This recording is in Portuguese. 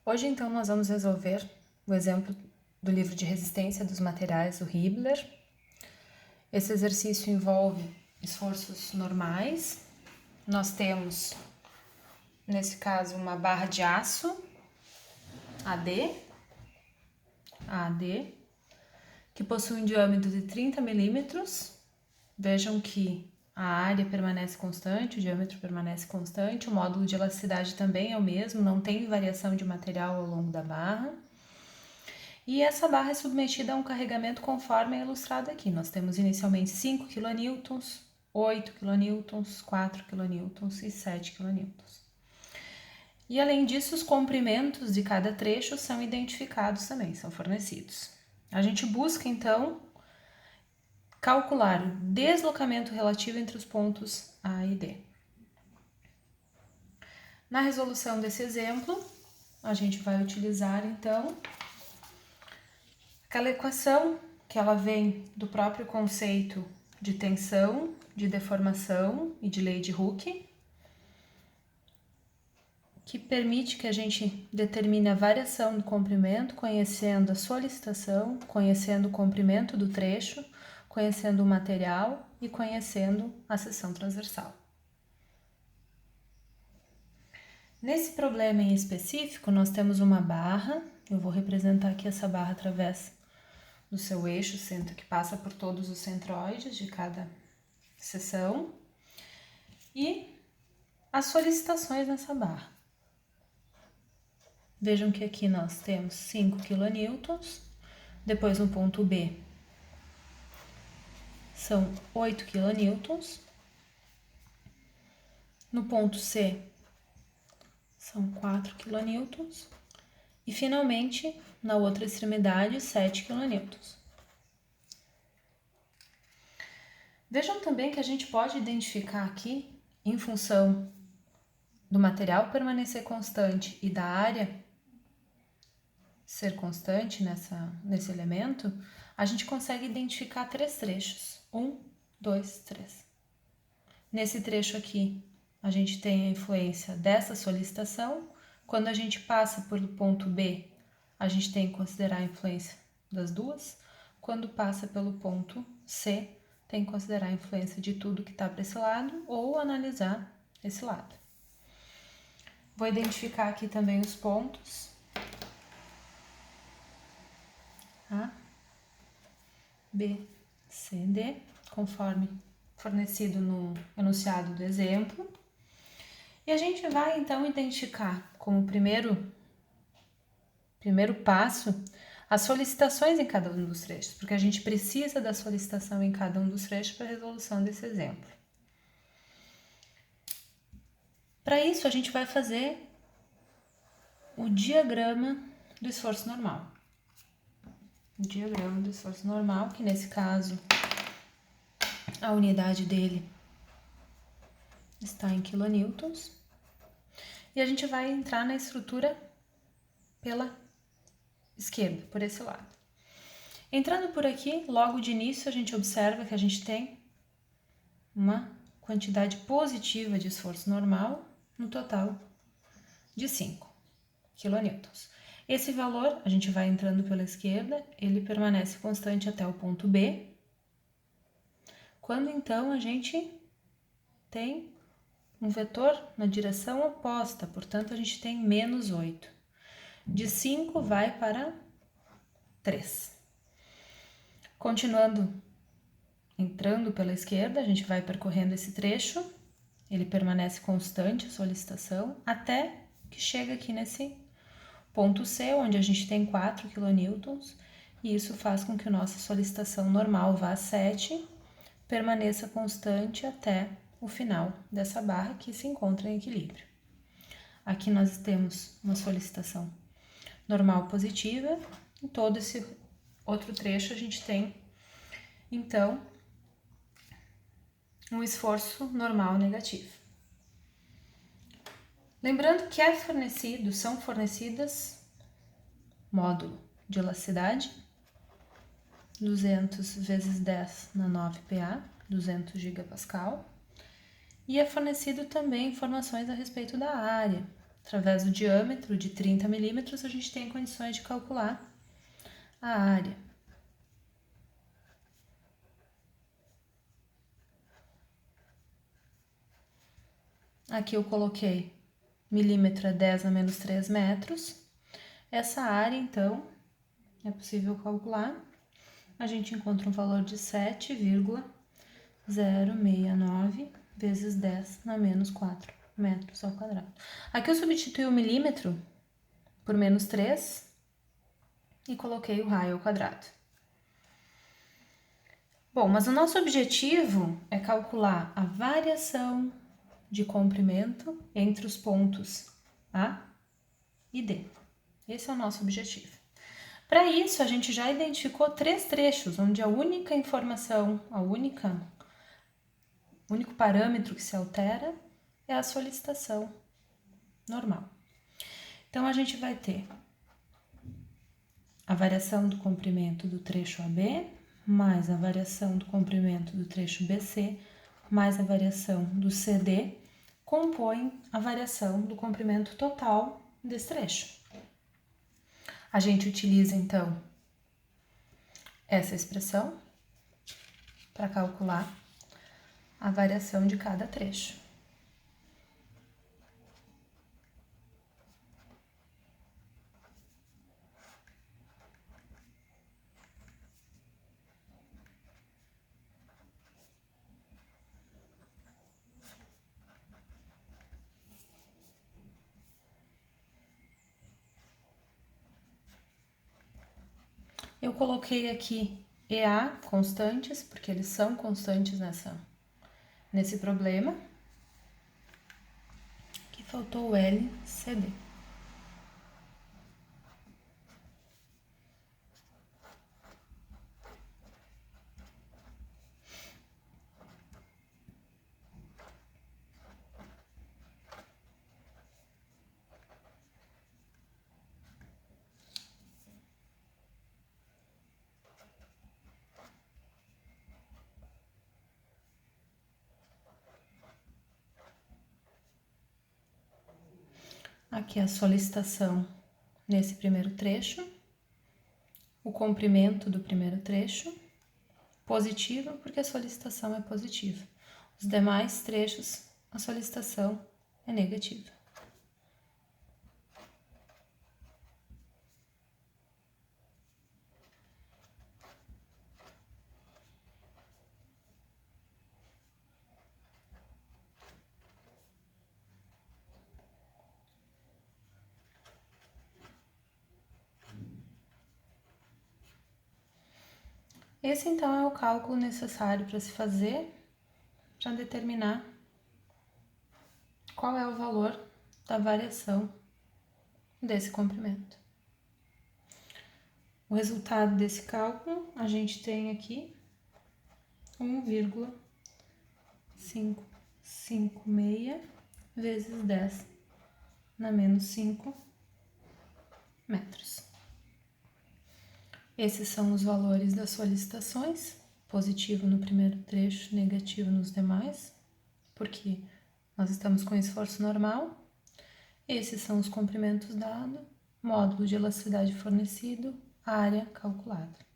Hoje, então, nós vamos resolver o exemplo do livro de resistência dos materiais do Hibbeler. Esse exercício envolve esforços normais. Nós temos, nesse caso, uma barra de aço, AD, que possui um diâmetro de 30 milímetros. Vejam que a área permanece constante, o diâmetro permanece constante, o módulo de elasticidade também é o mesmo, não tem variação de material ao longo da barra. E essa barra é submetida a um carregamento conforme é ilustrado aqui. Nós temos inicialmente 5 kN, 8 kN, 4 kN e 7 kN. E além disso, os comprimentos de cada trecho são identificados também, são fornecidos. A gente busca então calcular o deslocamento relativo entre os pontos A e D. Na resolução desse exemplo, a gente vai utilizar então aquela equação que ela vem do próprio conceito de tensão, de deformação e de lei de Hooke, que permite que a gente determine a variação do comprimento, conhecendo a solicitação, conhecendo o comprimento do trecho, conhecendo o material e conhecendo a seção transversal. Nesse problema em específico, nós temos uma barra, eu vou representar aqui essa barra através do seu eixo centro, que passa por todos os centroides de cada seção, e as solicitações nessa barra. Vejam que aqui nós temos 5 kN, depois no ponto B são 8 kN, no ponto C são 4 kN e finalmente na outra extremidade 7 kN. Vejam também que a gente pode identificar aqui, em função do material permanecer constante e da área ser constante nesse elemento, a gente consegue identificar 3 trechos. 1, 2, 3. Nesse trecho aqui, a gente tem a influência dessa solicitação. Quando a gente passa pelo ponto B, a gente tem que considerar a influência das duas. Quando passa pelo ponto C, tem que considerar a influência de tudo que está para esse lado ou analisar esse lado. Vou identificar aqui também os pontos A, B, C, D, conforme fornecido no enunciado do exemplo. E a gente vai então identificar como primeiro passo as solicitações em cada um dos trechos, porque a gente precisa da solicitação em cada um dos trechos para a resolução desse exemplo. Para isso, a gente vai fazer o diagrama do esforço normal. O diagrama do esforço normal, que nesse caso a unidade dele está em kilonewtons. E a gente vai entrar na estrutura pela esquerda, por esse lado. Entrando por aqui, logo de início a gente observa que a gente tem uma quantidade positiva de esforço normal, no total de 5 kilonewtons. Esse valor, a gente vai entrando pela esquerda, ele permanece constante até o ponto B, quando então a gente tem um vetor na direção oposta, portanto a gente tem menos 8. De 5 vai para 3. Continuando, entrando pela esquerda, a gente vai percorrendo esse trecho, ele permanece constante a solicitação, até que chega aqui nesse ponto C, onde a gente tem 4 kN, e isso faz com que a nossa solicitação normal vá a 7, permaneça constante até o final dessa barra que se encontra em equilíbrio. Aqui nós temos uma solicitação normal positiva, em todo esse outro trecho a gente tem, então, um esforço normal negativo. Lembrando que são fornecidas módulo de elasticidade, 200 vezes 10 na 9 PA, 200 gigapascal, e é fornecido também informações a respeito da área. através do diâmetro de 30 milímetros, a gente tem condições de calcular a área. Aqui eu coloquei milímetro é 10 a menos 3 metros. Essa área, então, é possível calcular. A gente encontra um valor de 7,069 vezes 10 na menos 4 metros ao quadrado. Aqui eu substituí o milímetro por menos 3 e coloquei o raio ao quadrado. Bom, mas o nosso objetivo é calcular a variação de comprimento entre os pontos A e D. Esse é o nosso objetivo. Para isso, a gente já identificou 3 trechos, onde a única informação, o único parâmetro que se altera é a solicitação normal. Então, a gente vai ter a variação do comprimento do trecho AB, mais a variação do comprimento do trecho BC, mais a variação do CD, compõem a variação do comprimento total desse trecho. A gente utiliza, então, essa expressão para calcular a variação de cada trecho. Eu coloquei aqui EA constantes, porque eles são constantes nesse problema. Aqui faltou o LCD. Aqui a solicitação nesse primeiro trecho, o comprimento do primeiro trecho, positivo porque a solicitação é positiva. Os demais trechos, a solicitação é negativa. Esse, então, é o cálculo necessário para se fazer para determinar qual é o valor da variação desse comprimento. O resultado desse cálculo, a gente tem aqui 1,556 vezes 10 na menos 5 metros. Esses são os valores das solicitações, positivo no primeiro trecho, negativo nos demais, porque nós estamos com esforço normal. Esses são os comprimentos dados, módulo de elasticidade fornecido, área calculada.